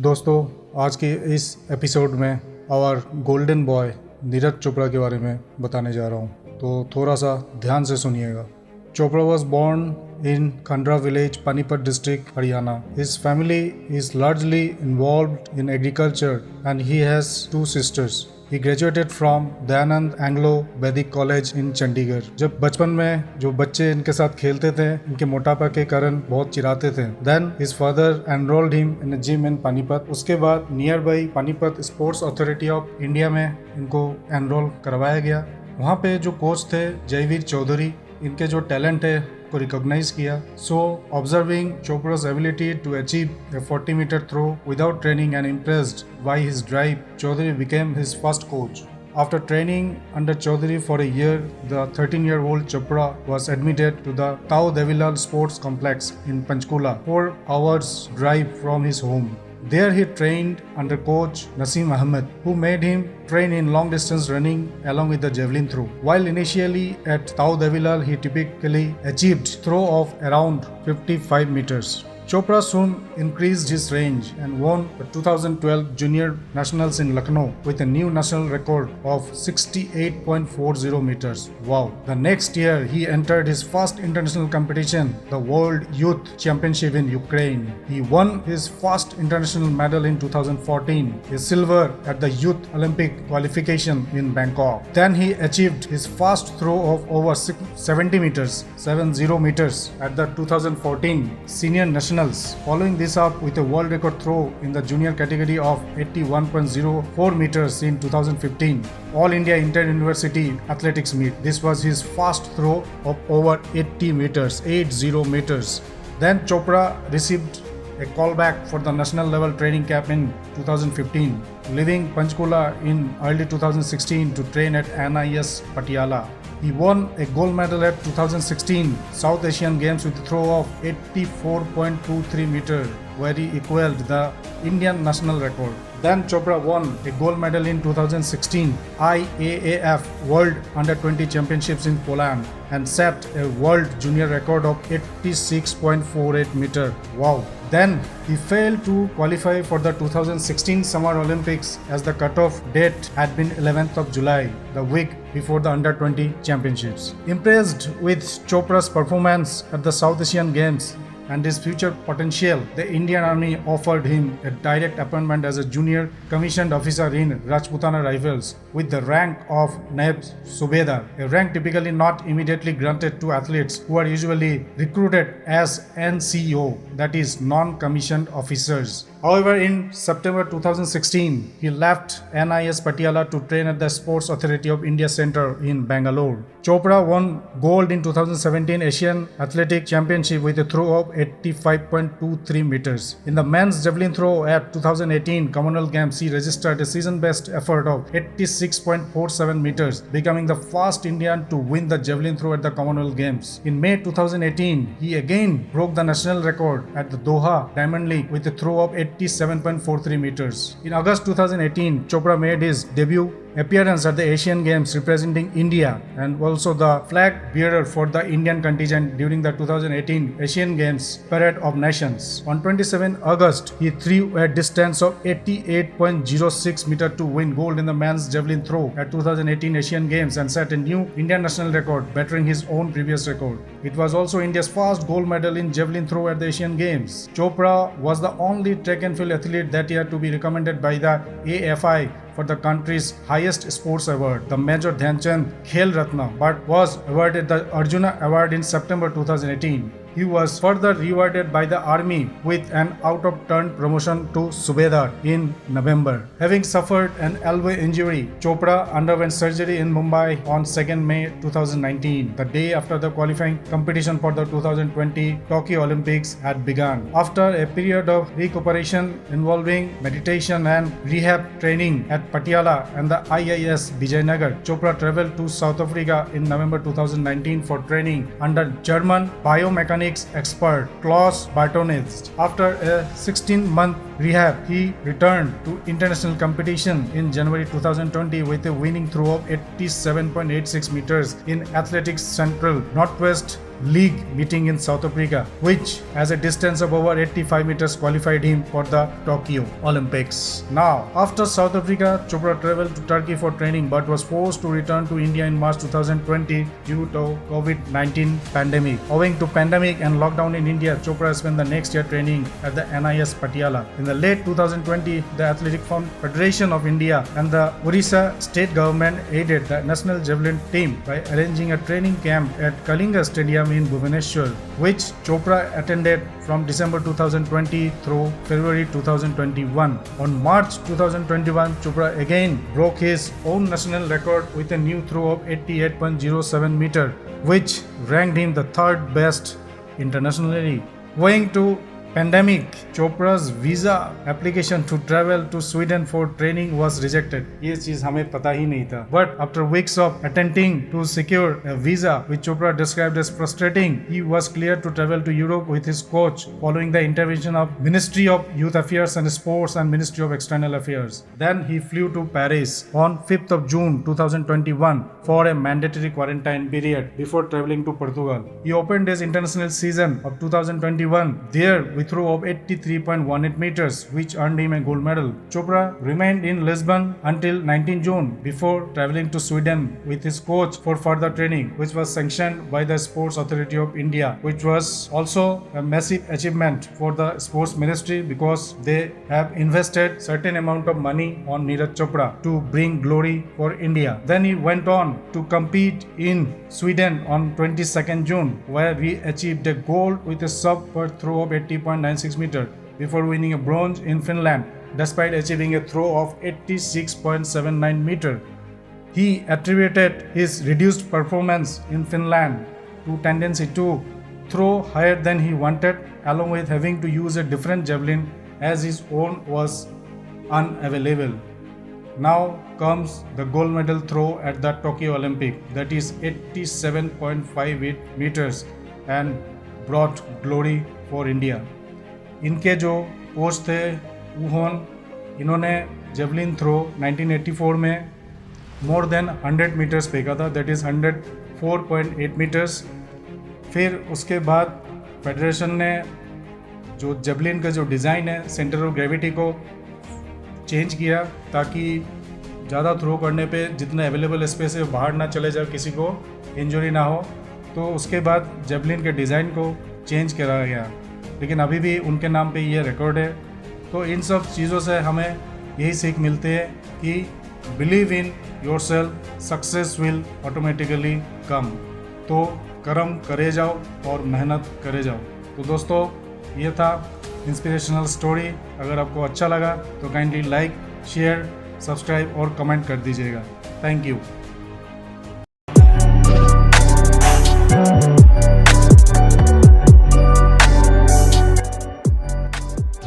दोस्तों, आज के इस एपिसोड में our golden boy Neeraj Chopra के बारे में बताने जा रहा हूँ, तो थोड़ा सा ध्यान से सुनिएगा। Chopra was born in Khandra village, Panipat district, Haryana. His family is largely involved in agriculture and he has two sisters. He graduated from Dayanand Anglo Vedic College in Chandigarh. जब बचपन में जो बच्चे इनके साथ खेलते थे, इनके मोटापा के कारण बहुत चिढ़ाते थे. Then his father enrolled him in a gym in Panipat. उसके बाद nearby Panipat Sports Authority of India में इनको enroll करवाया गया. वहाँ पे जो कोच थे जयवीर चौधरी, इनके जो टैलेंट है को रिकॉग्नाइज किया. सो observing चोपड़ा's ability to achieve a 40-meter throw without training and impressed by his drive, Chaudhary became his first coach. After training under Chaudhary for a year, the 13-year-old Chopra was admitted to the Tau Devilal Sports Complex in Panchkula, 4 hours drive from his home. There he trained under coach Naseem Ahmed, who made him train in long distance running along with the javelin throw. While initially at Tau Devilal, he typically achieved throw of around 55 meters. Chopra soon increased his range and won the 2012 Junior Nationals in Lucknow with a new national record of 68.40 meters. Wow! The next year, he entered his first international competition, the World Youth Championship in Ukraine. He won his first international medal in 2014, a silver at the Youth Olympic qualification in Bangkok. Then he achieved his first throw of over 70 meters, 70 meters at the 2014 Senior Nationals, following this up with a world record throw in the junior category of 81.04 meters in 2015 All India Inter-University Athletics Meet. This was his first throw of over 80 meters, 80 meters. Then Chopra received a callback for the national level training camp in 2015, leaving Panchkula in early 2016 to train at NIS Patiala. He won a gold medal at 2016 South Asian Games with a throw of 84.23 meters, where he equaled the Indian national record. Then Chopra won a gold medal in 2016 IAAF World Under-20 Championships in Poland and set a world junior record of 86.48 meters. Wow! Then he failed to qualify for the 2016 Summer Olympics as the cutoff date had been 11th of July, the week before the Under-20 Championships. Impressed with Chopra's performance at the South Asian Games and his future potential, the Indian Army offered him a direct appointment as a junior commissioned officer in Rajputana Rifles with the rank of Naib Subedar, a rank typically not immediately granted to athletes who are usually recruited as NCO, that is non-commissioned officers. However, in September 2016, he left NIS Patiala to train at the Sports Authority of India Centre in Bangalore. Chopra won gold in 2017 Asian Athletic Championship with a throw of 85.23 meters. In the men's javelin throw at 2018 Commonwealth Games, he registered a season-best effort of 86.47 meters, becoming the first Indian to win the javelin throw at the Commonwealth Games. In May 2018, he again broke the national record at the Doha Diamond League with a throw of 87.43 meters. In August 2018, Chopra made his debut appearance at the Asian Games representing India and also the flag bearer for the Indian contingent during the 2018 Asian Games Parade of Nations. On 27 August, he threw a distance of 88.06 meter to win gold in the men's javelin throw at 2018 Asian Games and set a new Indian national record, bettering his own previous record. It was also India's first gold medal in javelin throw at the Asian Games. Chopra was the only track and field athlete that year to be recommended by the AFI for the country's highest sports award, the Major Dhyan Chand Khel Ratna, but was awarded the Arjuna Award in September 2018. He was further rewarded by the army with an out-of-turn promotion to Subedar in November. Having suffered an elbow injury, Chopra underwent surgery in Mumbai on 2nd May 2019, the day after the qualifying competition for the 2020 Tokyo Olympics had begun. After a period of recuperation involving meditation and rehab training at Patiala and the IIS Vijayanagar, Chopra traveled to South Africa in November 2019 for training under German biomechanics expert Klaus Bartonitz. After a 16-month rehab, he returned to international competition in January 2020 with a winning throw of 87.86 meters in Athletics Central Northwest League meeting in South Africa, which has a distance of over 85 meters qualified him for the Tokyo Olympics. Now, after South Africa, Chopra traveled to Turkey for training but was forced to return to India in March 2020 due to COVID-19 pandemic. Owing to pandemic and lockdown in India, Chopra spent the next year training at the NIS Patiala. In the late 2020, the Athletic Federation of India and the Odisha state government aided the national javelin team by arranging a training camp at Kalinga Stadium in Bhubaneswar, which Chopra attended from December 2020 through February 2021. On March 2021, Chopra again broke his own national record with a new throw of 88.07 meter, which ranked him the third best internationally. Owing to pandemic, Chopra's visa application to travel to Sweden for training was rejected. ये चीज हमें पता ही नहीं था. But after weeks of attempting to secure a visa, which Chopra described as frustrating, he was cleared to travel to Europe with his coach following the intervention of Ministry of Youth Affairs and Sports and Ministry of External Affairs. Then he flew to Paris on 5th of June 2021 for a mandatory quarantine period before traveling to Portugal. He opened his international season of 2021 there with throw of 83.18 meters, which earned him a gold medal. Chopra remained in Lisbon until 19 June before traveling to Sweden with his coach for further training, which was sanctioned by the Sports Authority of India, which was also a massive achievement for the Sports Ministry because they have invested certain amount of money on Neeraj Chopra to bring glory for India. Then he went on to compete in Sweden on 22nd June, where he achieved a gold with a sub per throw of 80.96 meter before winning a bronze in Finland despite achieving a throw of 86.79 meter. He attributed his reduced performance in Finland to tendency to throw higher than he wanted, along with having to use a different javelin as his own was unavailable. Now comes the gold medal throw at the Tokyo Olympic, that is 87.58 meters and brought glory for India. इनके जो coach थे वूहोन, इन्होंने javelin throw 1984 में more than 100 metres फेंका था, that is 104.8 metres. फिर उसके बाद फेडरेशन ने जो जेवलिन का जो डिज़ाइन है सेंटर ऑफ ग्रेविटी को चेंज किया ताकि ज़्यादा थ्रो करने पे जितना अवेलेबल स्पेस है बाहर ना चले जाए, किसी को इंजरी ना हो. तो उसके बाद जेवलिन के डिज़ाइन को चेंज करा गया, लेकिन अभी भी उनके नाम पे ये रिकॉर्ड है. तो इन सब चीज़ों से हमें यही सीख मिलती है कि believe in yourself, success will automatically come. तो कर्म करे जाओ और मेहनत करे जाओ. तो दोस्तों, ये था इंस्पिरेशनल स्टोरी. अगर आपको अच्छा लगा तो काइंडली लाइक, शेयर, सब्सक्राइब और कमेंट कर दीजिएगा. Thank you.